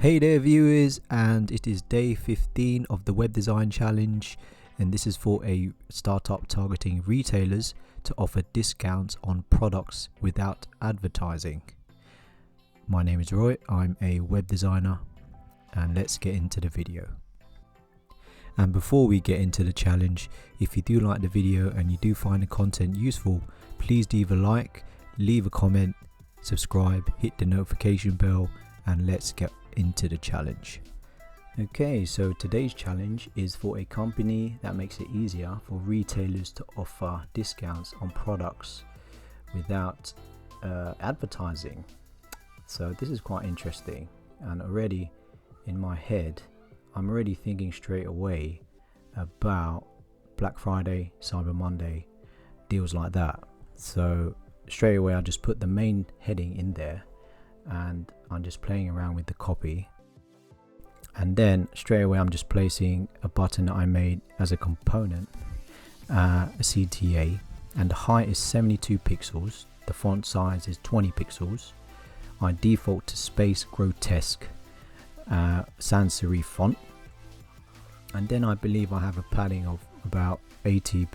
Hey there viewers, and it is day 15 of the web design challenge, and this is for a startup targeting retailers to offer discounts on products without advertising. My name is Roy, I'm a web designer, and let's get into the video. And before we get into the challenge, if you do like the video and you do find the content useful, please leave a like, leave a comment, subscribe, hit the notification bell, and let's get into the challenge. Okay, so today's challenge is for a company that makes it easier for retailers to offer discounts on products without advertising. So this is quite interesting, and already in my head I'm already thinking straight away about Black Friday, Cyber Monday, deals like that. So straight away I just put the main heading in there and I'm just playing around with the copy, and then straight away I'm just placing a button that I made as a component, a CTA, and the height is 72 pixels, the font size is 20 pixels. I default to Space Grotesque sans serif font, and then I believe I have a padding of about 80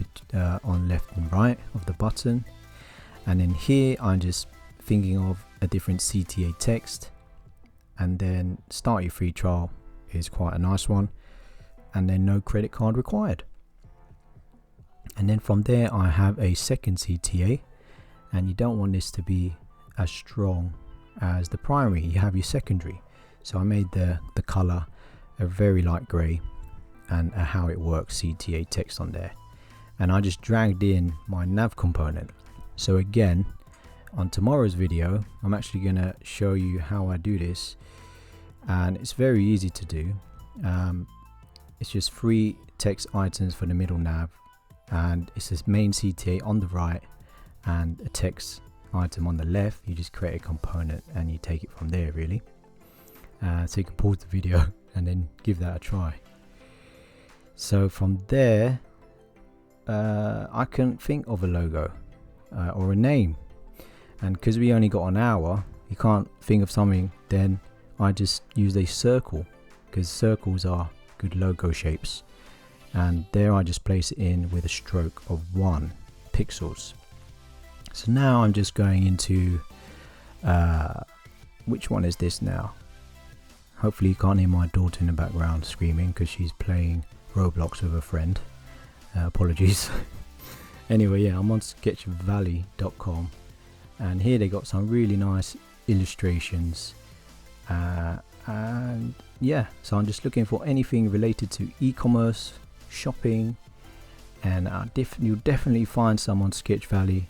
on left and right of the button, and then here I'm just thinking of a different CTA text, and then start your free trial is quite a nice one, and then no credit card required. And then from there I have a second CTA, and you don't want this to be as strong as the primary, you have your secondary. So I made the color a very light gray and a how it works CTA text on there, and I just dragged in my nav component. So again, on tomorrow's video I'm actually going to show you how I do this, and it's very easy to do. It's just 3 text items for the middle nav, and it's this main CTA on the right and a text item on the left. You just create a component and you take it from there really. So you can pause the video and then give that a try. So from there I couldn't think of a logo or a name, and because we only got an hour, you can't think of something, then I just used a circle, because circles are good logo shapes, and there I just place it in with a stroke of 1 pixels. So now I'm just going into which one is this now? Hopefully you can't hear my daughter in the background screaming because she's playing Roblox with a friend. Apologies. Anyway, yeah, I'm on sketchvalley.com, and here they got some really nice illustrations, and yeah, so I'm just looking for anything related to e-commerce, shopping, and you'll definitely find some on Sketch Valley.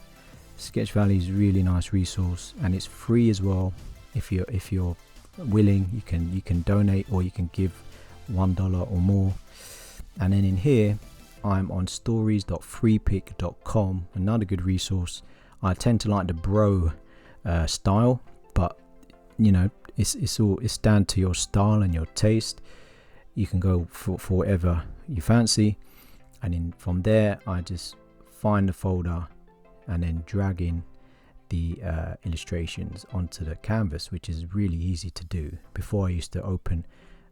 Sketch Valley is a really nice resource, and it's free as well. If you're willing, you can donate, or you can give $1 or more. And then in here I'm on stories.freepik.com, another good resource. I tend to like the bro style, but you know, it's down to your style and your taste. You can go for whatever you fancy, and then from there I just find the folder and then drag in the illustrations onto the canvas, which is really easy to do. Before I used to open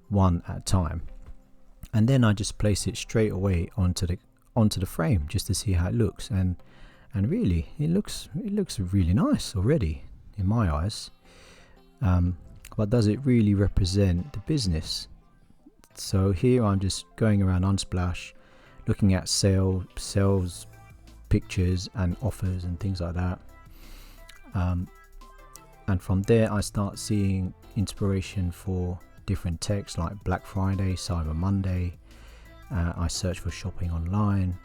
one at a time, and then I just place it straight away onto the frame just to see how it looks, and really it looks really nice already in my eyes. But does it really represent the business? So here I'm just going around Unsplash, looking at sales pictures and offers and things like that, and from there I start seeing inspiration for different text like Black Friday, Cyber Monday. I search for shopping online.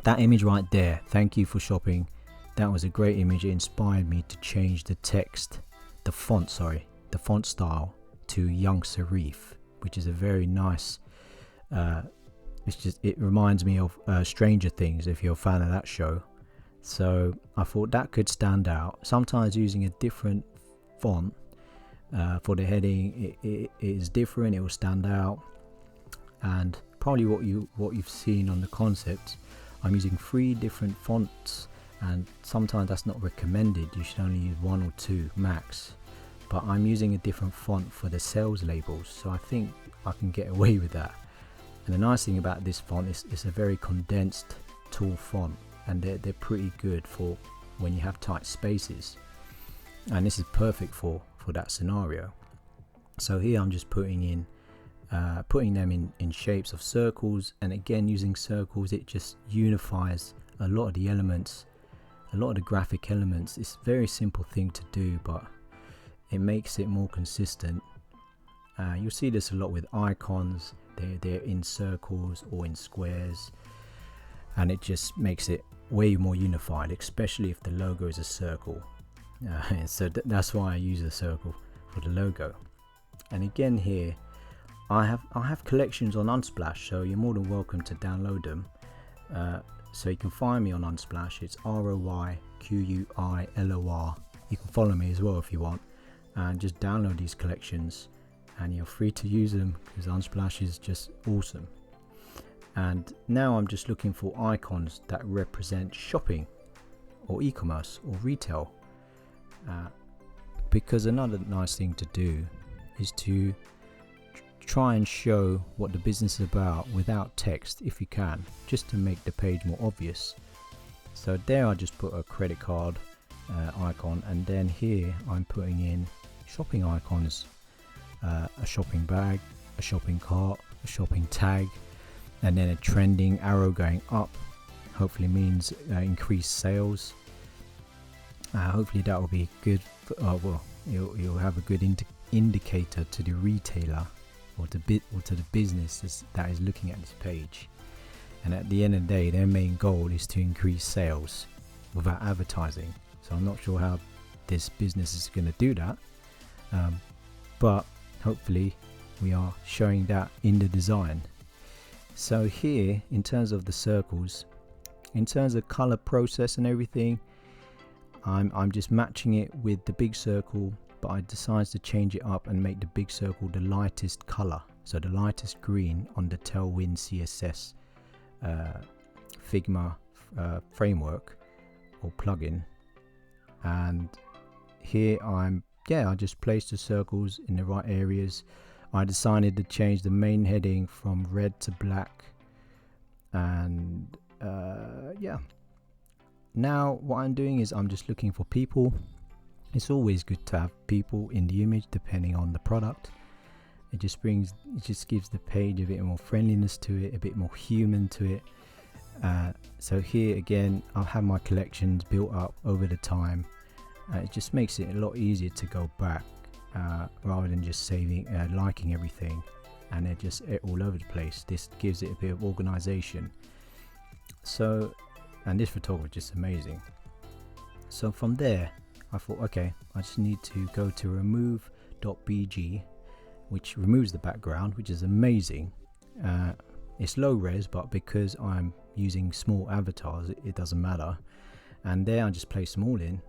That image right there, thank you for shopping, that was a great image. It inspired me to change the font style to young serif, which is a very nice it reminds me of Stranger Things, if you're a fan of that show. So I thought that could stand out. Sometimes using a different font for the heading, it is different, it will stand out. And probably what you've seen on the concept, I'm using 3 different fonts, and sometimes that's not recommended. You should only use 1 or 2 max. but I'm using a different font for the sales labels, so I think I can get away with that. And the nice thing about this font is it's a very condensed, tall font, and they're pretty good for when you have tight spaces, and this is perfect for that scenario. So here I'm just putting them in shapes of circles, and again, using circles, it just unifies a lot of the elements, a lot of the graphic elements. It's a very simple thing to do, but it makes it more consistent. You'll see this a lot with icons. They're in circles or in squares, and it just makes it way more unified, especially if the logo is a circle. So that's why I use a circle for the logo. And again, here I have collections on Unsplash, so you're more than welcome to download them. So you can find me on Unsplash. It's ROYQUILOR. You can follow me as well if you want, and just download these collections, and you're free to use them because Unsplash is just awesome. And now I'm just looking for icons that represent shopping or e-commerce or retail, because another nice thing to do is to try and show what the business is about without text if you can, just to make the page more obvious. So there I just put a credit card icon, and then here I'm putting in shopping icons, a shopping bag, a shopping cart, a shopping tag, and then a trending arrow going up. Hopefully means increased sales. Hopefully that will be good. You'll have a good indicator to the retailer or to the business that is looking at this page. And at the end of the day, their main goal is to increase sales without advertising. So I'm not sure how this business is going to do that, but hopefully we are showing that in the design. So here, in terms of the circles, in terms of color process and everything, I'm just matching it with the big circle, but I decided to change it up and make the big circle the lightest color, so the lightest green on the Tailwind CSS Figma framework or plugin. And here I just placed the circles in the right areas. I decided to change the main heading from red to black, and now what I'm doing is I'm just looking for people. It's always good to have people in the image depending on the product. It just gives the page a bit more friendliness to it, a bit more human to it. So here again, I'll have my collections built up over the time. It just makes it a lot easier to go back rather than just liking everything and it just all over the place. This gives it a bit of organization. So, and this photography is just amazing. So from there, I thought, okay, I just need to go to remove.bg, which removes the background, which is amazing. It's low res, but because I'm using small avatars, it doesn't matter. And there I just place them all in,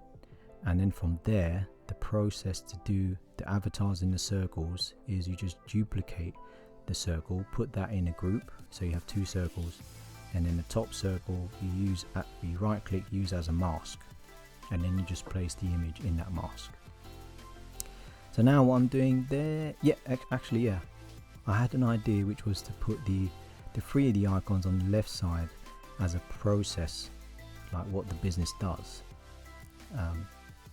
and then from there, the process to do the avatars in the circles is you just duplicate the circle, put that in a group, so you have two circles, and then the top circle you right click, use as a mask, and then you just place the image in that mask. So now what I'm doing there, I had an idea, which was to put the three of the icons on the left side as a process, like what the business does.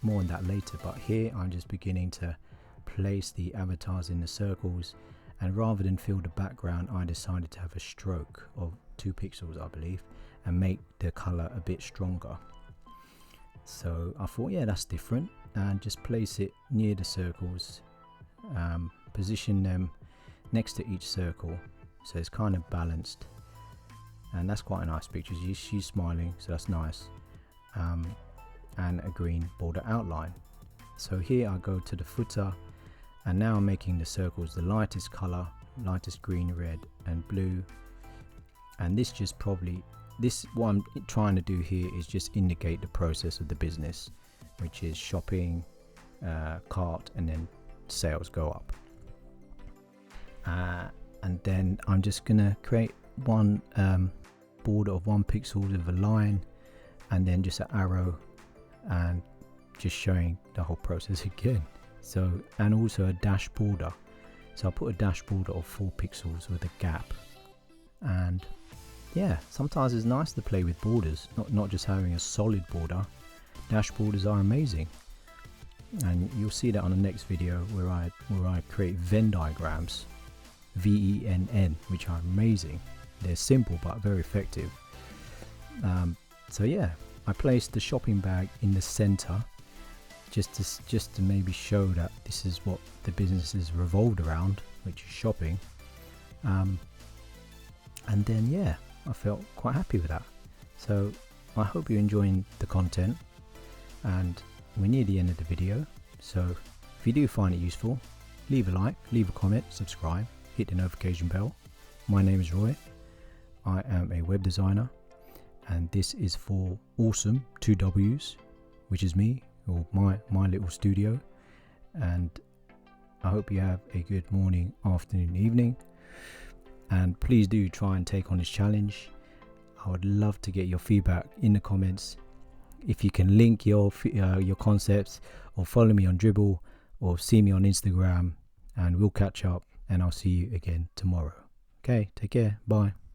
More on that later, but here I'm just beginning to place the avatars in the circles, and rather than fill the background, I decided to have a stroke of 2 pixels, I believe, and make the color a bit stronger. So I thought, yeah, that's different, and just place it near the circles, position them next to each circle so it's kind of balanced, and that's quite a nice picture. She's smiling, so that's nice, and a green border outline. So here I go to the footer, and now I'm making the circles the lightest color, lightest green, red and blue. And what I'm trying to do here is just indicate the process of the business, which is shopping, cart, and then sales go up. And then I'm just gonna create one border of 1 pixel with a line, and then just an arrow, and just showing the whole process again. So, and also a dash border. So I put a dash border of 4 pixels with a gap. And yeah, sometimes it's nice to play with borders, not just having a solid border. Dash borders are amazing, and you'll see that on the next video where I create Venn diagrams, VENN, which are amazing. They're simple but very effective. So yeah, I placed the shopping bag in the center just to maybe show that this is what the business is revolved around, which is shopping. And then yeah, I felt quite happy with that. So I hope you're enjoying the content, and we're near the end of the video. So if you do find it useful, leave a like, leave a comment, subscribe, hit the notification bell. My name is Roy. I am a web designer, and this is for Awesome, 2 W's, which is me, or my little studio. And I hope you have a good morning, afternoon, evening, and please do try and take on this challenge. I would love to get your feedback in the comments. If you can link your concepts, or follow me on Dribble, or see me on Instagram, and we'll catch up, and I'll see you again tomorrow. Okay, take care, bye.